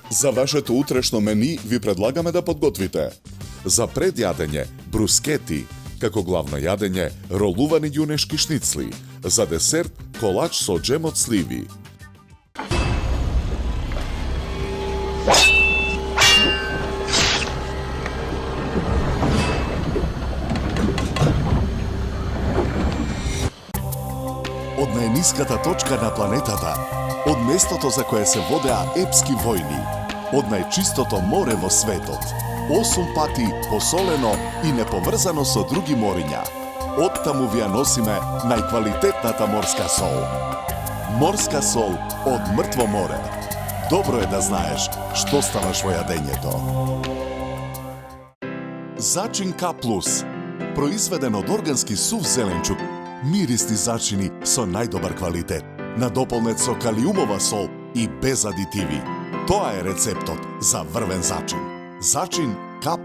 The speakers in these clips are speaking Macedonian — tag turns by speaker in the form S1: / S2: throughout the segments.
S1: За вашето утрешно мени ви предлагаме да подготвите: за предјадење брускети, како главно јадење ролувани јунешки шницли, за десерт колач со джем од сливи. Од најниската точка на планетата, од местото за кое се водеа епски војни, од најчистото море во светот, 8 пати посолено и неповрзано со други мориња. Оттаму ви ја носиме најквалитетната морска сол. Морска сол од мртво море. Добро е да знаеш што ставаш во јадењето. Зачин К+, произведен од органски сув зеленчук, мирисни зачини со најдобар квалитет, надополнет со калиумова сол и без адитиви. Тоа е рецептот за врвен зачин. Зачин К+.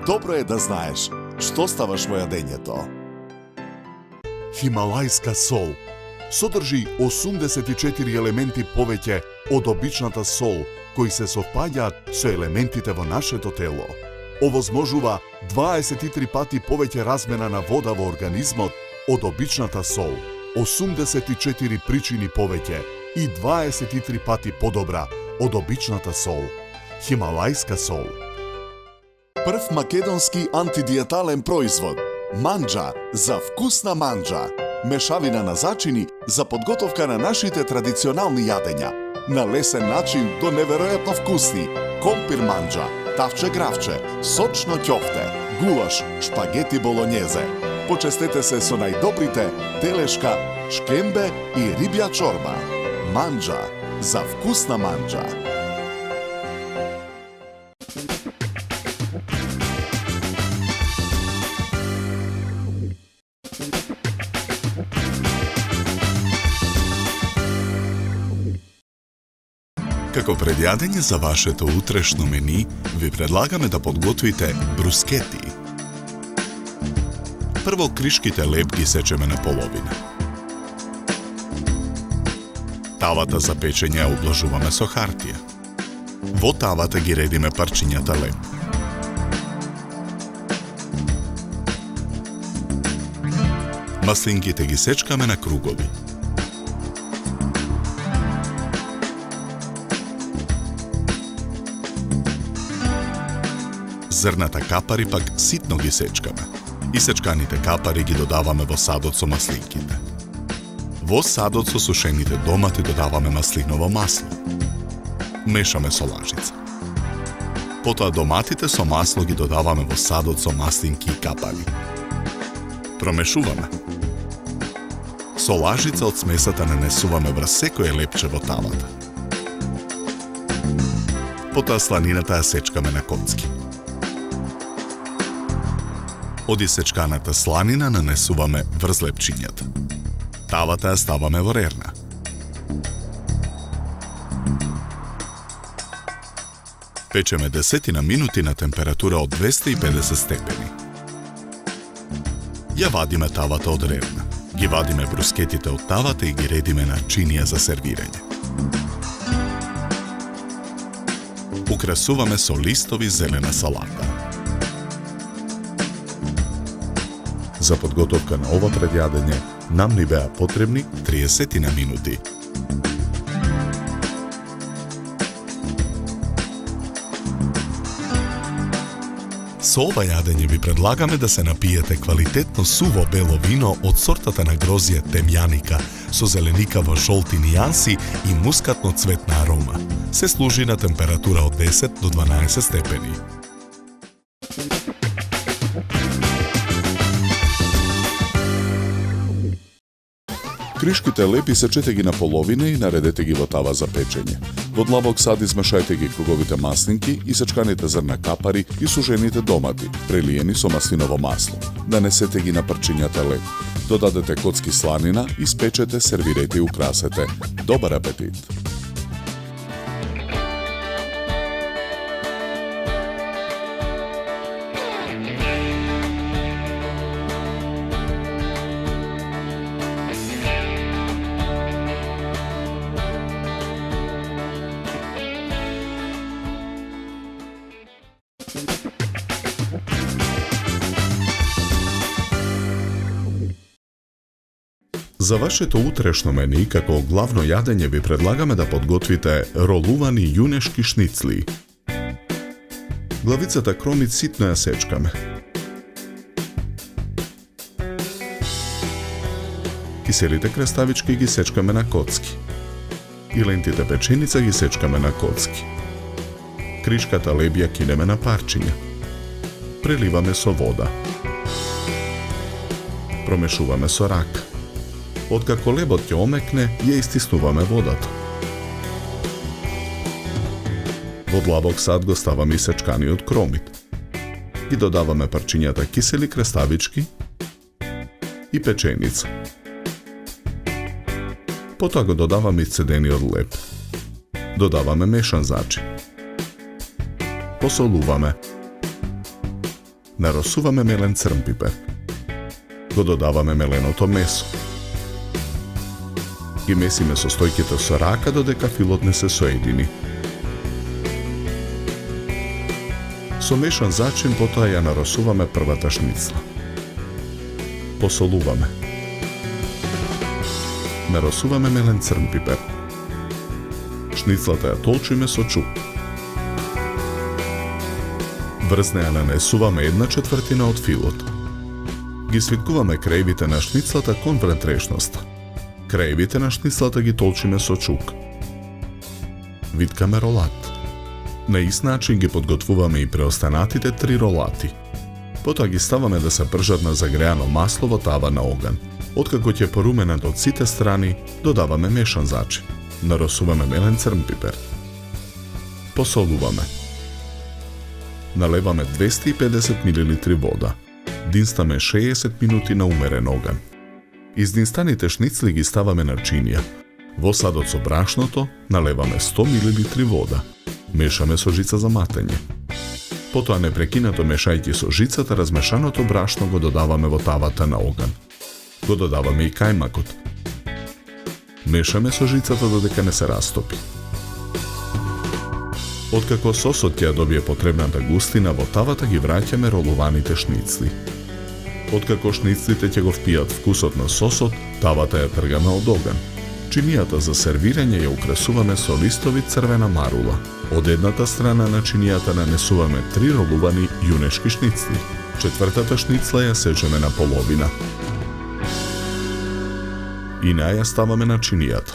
S1: Добро е да знаеш што ставаш во јадењето. Хималајска сол содржи 84 елементи повеќе од обичната сол, кои се совпаѓаат со елементите во нашето тело. Овозможува 23 пати повеќе размена на вода во организмот од обичната сол, 84 причини повеќе и 23 пати подобра од обичната сол. Хималајска сол. Прв македонски антидиетален производ. Манџа за вкусна манџа. Мешавина на зачини за подготовка на нашите традиционални јадења. На лесен начин до неверојатно вкусни. Компир манџа, тавче гравче, сочно ќофте, гулаш, шпагети болонјезе. Почестете се со најдобрите телешка, шкембе и рибја чорба. Манџа за вкусна манџа. Како предјадење за вашето утрешно мени, ви предлагаме да подготвите брускети. Прво кришките леб ги сечеме на половина. Тавата за печење ја облажуваме со хартија. Во тавата ги редиме парчињата леб. Маслинките ги сечкаме на кругови. Зрната капари пак ситно ги сечкаме. Исечканите капари ги додаваме во садот со маслинките. Во садот со сушените домати додаваме маслиново масло. Мешаме со лажица. Потоа доматите со масло ги додаваме во садот со маслинки и капари. Промешуваме. Со лажица од смесата нанесуваме врз секое лепче во тавата. Потоа сланината ја сечкаме на коцки. Од исечканата сланина нанесуваме врз лепчињата. Тавата ја ставаме во рерна. Печеме 10 минути на температура од 250 степени. Ја вадиме тавата од рерна. Ги вадиме брускетите од тавата и ги редиме на чинија за сервирање. Украсуваме со листови зелена салата. За подготовка на ова предјадење нам ни беа потребни 30 минути. Со ова јадење ви предлагаме да се напиете квалитетно суво бело вино од сортата на грозје темјаника со зеленикаво жолти нијанси и мускатно цветна арома. Се служи на температура од 10 до 12 степени. Кришките лепи сечете ги на половина и наредете ги во тава за печење. Во длабок сад измешајте ги круговите маслинки, исечканите зрна капари и сужените домати, прелиени со маслиново масло. Нанесете ги на парчињата леб. Додадете коцки сланина, испечете, сервирајте и украсете. Добар апетит! За вашето утрешно мени, како главно јадење ви предлагаме да подготвите ролувани јунешки шницли. Главицата кромит ситно ја сечкаме. Киселите краставички ги сечкаме на коцки. И лентите печеница ги сечкаме на коцки. Кришката лебја кинеме на парчиња. Преливаме со вода. Промешуваме со рака. Откако лебот ќе омекне, ја истиснуваме водата. Во длабок сад го ставаме исечканиот кромит. Ги додаваме парчињата кисели краставички и печеница. Потоа го додаваме исцедениот леб. Додаваме мешан зачин. Посолуваме. Наросуваме мелен црн пипер. Го додаваме меленото месо. Ги месиме состојките со рака додека филот не се соедини. Со мешан зачин потоа ја наросуваме првата шницла. Посолуваме. Наросуваме мелен црн пипер. Шницлата ја толчиме со чук. Врз неа нанесуваме 1/4 од филот. Ги свиткуваме крајвите на шницлата кон внатрешноста. Крајвите на шницлата ги толчиме со чук. Виткаме ролат. На ист начин ги подготвуваме и преостанатите 3 ролати. Потоа ги ставаме да се пржат на загреано масло во тава на оган. Откако ќе поруменат од сите страни, додаваме мешан зачин. Наросуваме мелен црн пипер. Посолуваме. Налеваме 250 мл вода. Динстаме 60 минути на умерен оган. Издинстаните шницли ги ставаме на чинија. Во садот со брашното налеваме 100 мл вода. Мешаме со жица за матење. Потоа непрекинато мешајќи со жицата размешаното брашно го додаваме во тавата на оган. Го додаваме и кајмакот. Мешаме со жицата додека не се растопи. Откако сосот ќе добие потребната густина, во тавата ги враќаме ролуваните шницли. Откако шницлите ќе го впијат вкусот на сосот, тавата ја тргаме од оган. Чинијата за сервирање ја украсуваме со листови црвена марула. Од едната страна на чинијата нанесуваме 3 ролувани јунешки шницли. Четвртата шницла ја сечеме на половина. И наја ставаме на чинијата.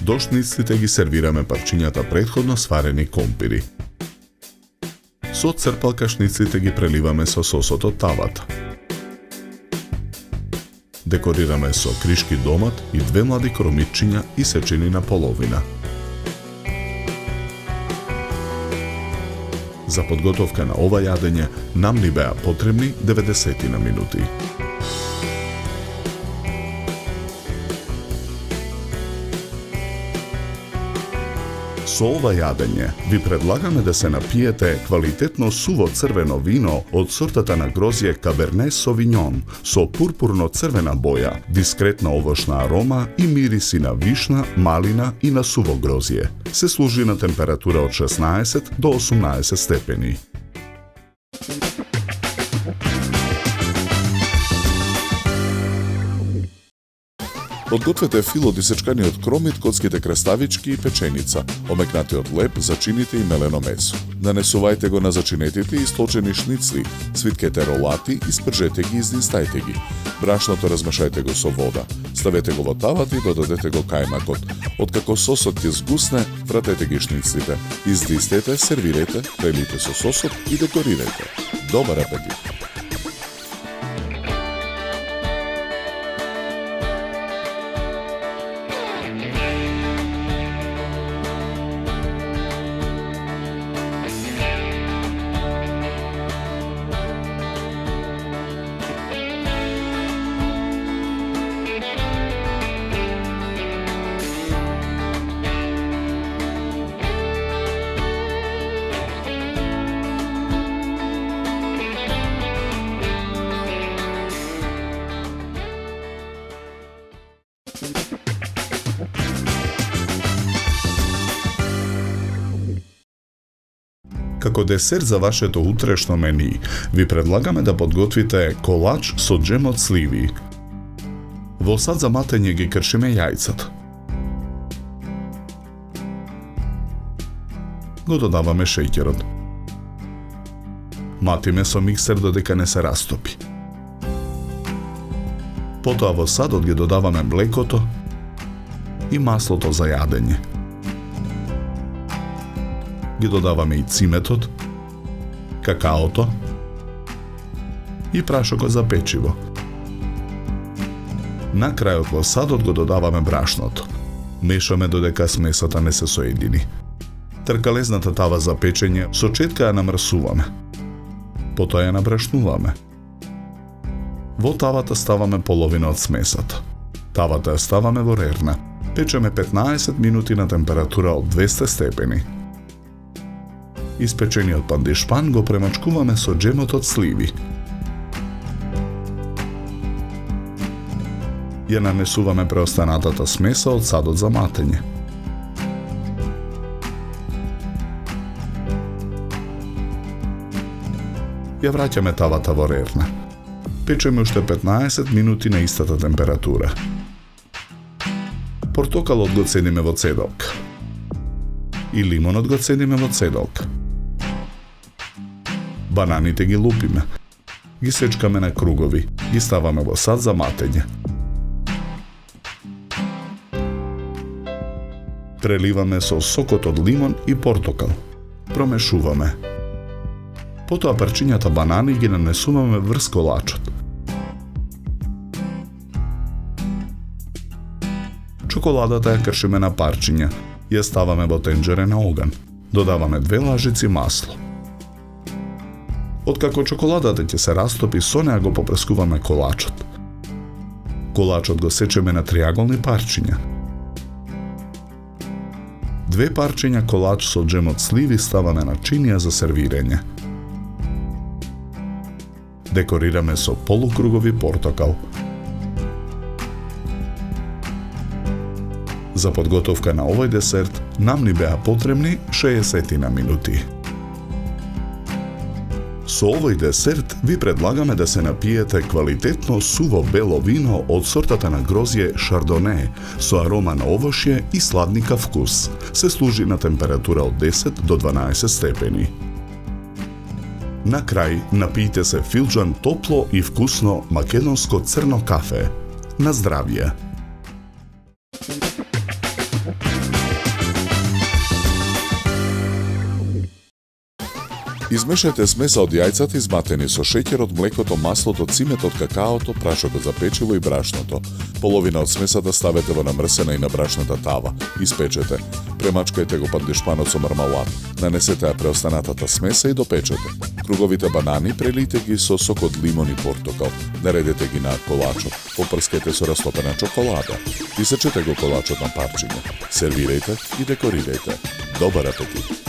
S1: До шницлите ги сервираме парчињата претходно сварени компири. Со црпалка шницлите ги преливаме со сосот од тавата. Декорираме со кришки домат и 2 млади кромитчиња исечени на половина. За подготовка на ова јадење нам ни беа потребни 90 минути. Со ова јадење ви предлагаме да се напиете квалитетно суво црвено вино од сортата на грозје Каберне Совињон со пурпурно црвена боја, дискретна овошна арома и мириси на вишна, малина и на суво грозје. Се служи на температура од 16 до 18 степени. Подгответе филот исечканиот кромит, коцките краставички и печеница, омекнатиот леб, зачините и мелено месо. Нанесувајте го на зачинетите и истолчени шницли, свиткете ролати и спржете ги и издинстајте ги. Брашното размешајте го со вода. Ставете го во тавата и додадете го кајмакот. Откако сосот ќе згусне, вратете ги шницлите. Издистете, сервирајте, прелите со сосот и декорирајте. Добар апетит! Како десерт за вашето утрешно мени, ви предлагаме да подготвите колач со джем од сливи. Во сад за матење ги кршиме јајцата. Го додаваме шеќерот. Матиме со миксер додека не се растопи. Потоа во садот ги додаваме млекото и маслото за јадење. Ги додаваме и циметот, какаото и прашокот за печиво. На крајот во садот го додаваме брашното. Мешаме додека смесата не се соедини. Тркалезната тава за печење со четка ја намрсуваме. Потоа ја набрашнуваме. Во тавата ставаме половина од смесата. Тавата ја ставаме во рерна. Печеме 15 минути на температура од 200 степени. Испечениот пандишпан го премачкуваме со джемот од сливи. Ја нанесуваме преостанатата смеса од садот за матење. Ја враќаме тавата во рерна. Печеме уште 15 минути на истата температура. Портокалот го цедиме во цедолка. И лимонот го цедиме во цедолка. Бананите ги лупиме. Ги сечкаме на кругови. Ги ставаме во сад за матење. Преливаме со сокот од лимон и портокал. Промешуваме. Потоа парчињата банани ги нанесуваме врз колачот. Чоколадата ја кршиме на парчиња. Ја ставаме во тенџере на оган. Додаваме 2 лажици масло. Откако чоколадата ќе се растопи, со неа го попрескуваме колачот. Колачот го сечеме на триаголни парчиња. 2 парчиња колач со джем од сливи ставаме на чинија за сервирање. Декорираме со полукругови портокал. За подготовка на овој десерт нам ни беа потребни 60 минути. Со овој десерт ви предлагаме да се напиете квалитетно суво бело вино од сортата на грозје Шардоне со арома на овошје и сладника вкус. Се служи на температура од 10 до 12 степени. На крај напијте се филџан топло и вкусно македонско црно кафе. На здравје! Измешајте смеса од јајцата изматени со шеќерот, млекото, маслото, ciметот, какаото, прашокот за печиво и брашното. Половина од смесата ставете во намрсена и набрашната тава. Испечете. Премачкајте го пандишпанот со мармалад. Нанесете ја преостанатата смеса и допечете. Круговите банани прелите ги со сок од лимон и портокал. Наредете ги на колачот. Попрскајте со растопена чоколада. Исечете го колачот на парчиња. Сервирајте и декорирајте. Добар апетит!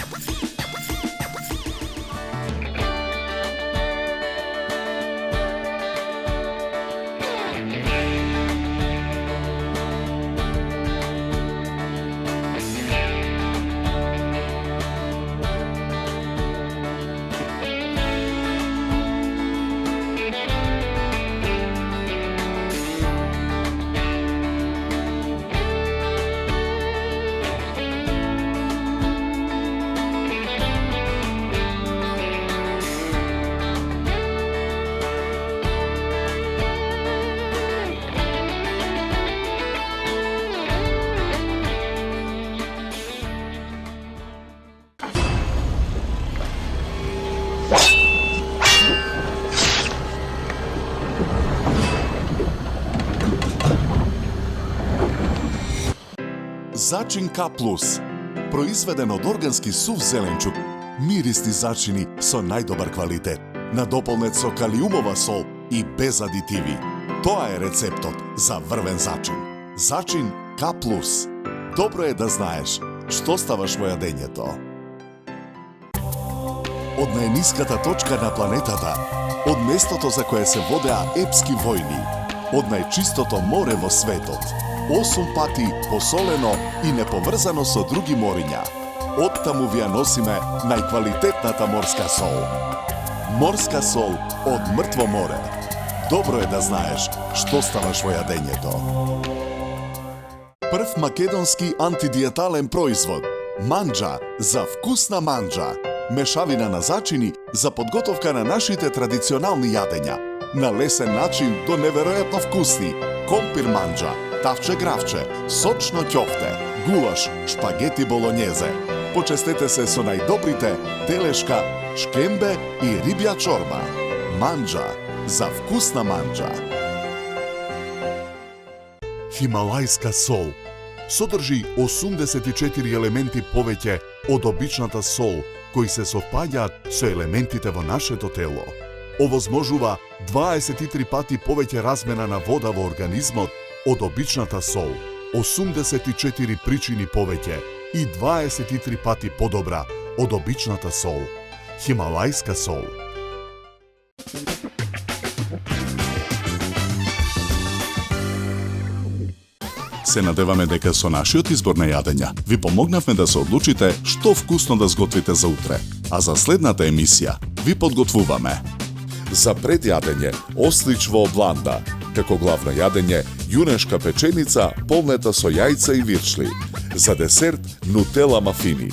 S2: Зачин К+, произведен од органски сув зеленчук, мирисни зачини со најдобар квалитет, надополнет со калиумова сол и без адитиви. Тоа е рецептот за врвен зачин. Зачин К+. Добро е да знаеш што ставаш во јадењето. Од најниската точка на планетата, од местото за кое се водеа епски војни, од најчистото море во светот, 8 pati посолено и неповрзано со други мориња. Оттаму ви ја носиме најквалитетната морска сол. Морска сол од мртво море. Добро е да знаеш што ставаш во јадењето. Прв македонски антидиетален производ. Манџа за вкусна манџа. Мешавина на зачини за подготовка на нашите традиционални јадења. На лесен начин до неверојатно вкусни. Компир манџа, тавче гравче, сочно ќофте, гулаш, шпагети болонјезе. Почестете се со најдобрите телешка, шкембе и рибја чорба. Манџа за вкусна манџа.
S1: Хималајска сол содржи 84 елементи повеќе од обичната сол, кои се совпаѓаат со елементите во нашето тело. Овозможува 23 пати повеќе размена на вода во организмот од обичната сол, 84 причини повеќе и 23 пати подобра од обичната сол. Хималајска сол.
S2: Се надеваме дека со нашиот избор на јадења ви помогнавме да се одлучите што вкусно да сготвите за утре, а за следната емисија ви подготвуваме за предјадење ослич во обланда, како главно јадење јунешка печеница полнета со јајца и виршли, за десерт нутела мафини,